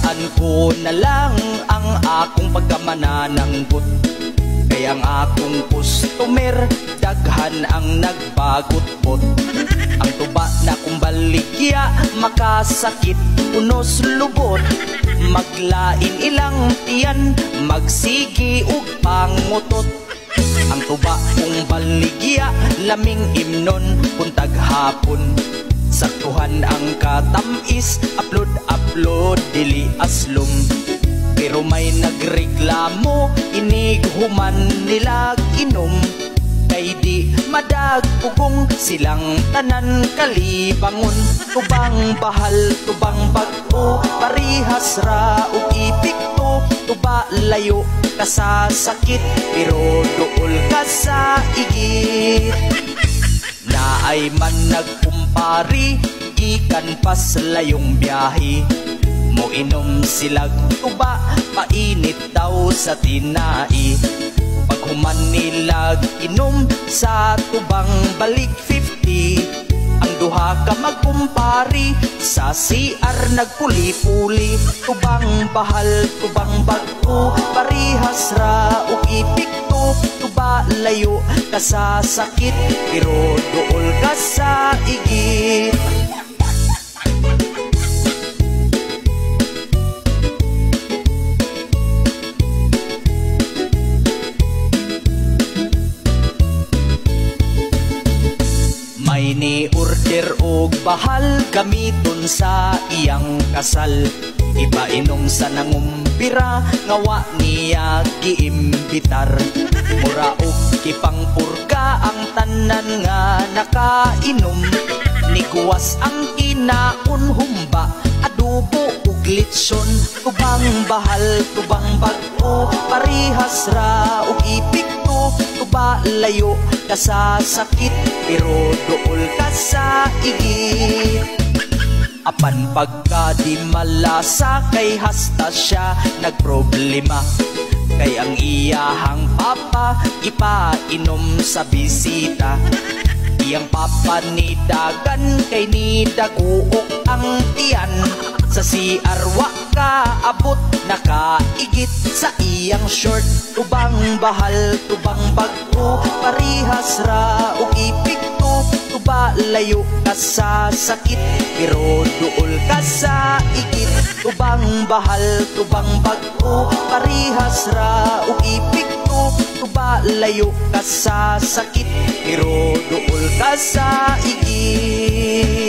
Hayaan ko na lang ang akong pagkamanananggot. Kaya ang akong customer, daghan ang nagbagot-bot. Ang tuba na kong baligya, makasakit, unos lubot. Maglain ilang tiyan, magsigi ug pangutot. Ang tuba kong baligya, laming imnon, puntag hapon. Saktuhan ang katamis, upload, dili aslong. Pero may nagreklamo, inighuman nilag inom. Kay di madagpugong silang tanan kalibangon. Tubang bahal, tubang bag-o, parihas ra ug ipikto. Tuba layo ka sa sakit, pero duol ka sa igit. Naay man nagkumpari, ikan pas layong biyahe. Moinom silag tuba, mainit daw sa tinai. Paghuman nilag inom sa tubang balik 50. Ang duha ka magkumpari, sa CR nagpuli-puli. Tubang bahal, tubang bag-o, parihas ra ug ipikto. Tuba layo ka sa sakit, pero duol ka sa igit. May ni-order og bahal, gamiton sa iyang kasal. Ipainom sa nangumpira, ngawa niya giimbitar. Mura og kipangpurga ang tanan nga nakainom. Nikuwas ang kinaon, humba, adobo ug litson. Tubang bahal, tubang bag-o, parihas ra ug ipikto. Tuba layo ka sa sakit, pero duol ka sa igit. Apan pagka di malasa, kay hasta siya nagproblema. Kay ang iyahang papa, ipainom sa bisita. Iyang papa ni dagan, kay ni daguok ang tiyan. Sa CR wa ka abot, nakaigit sa iyang short. Tubang bahal, tubang bag-o, parihas ra ug ipikto. Tuba layo ka sa sakit, pero duol ka sa igit. Tubang bahal, tubang bag-o, parihas ra ug ipikto. Tuba layo ka sa sakit, pero duol ka sa igit.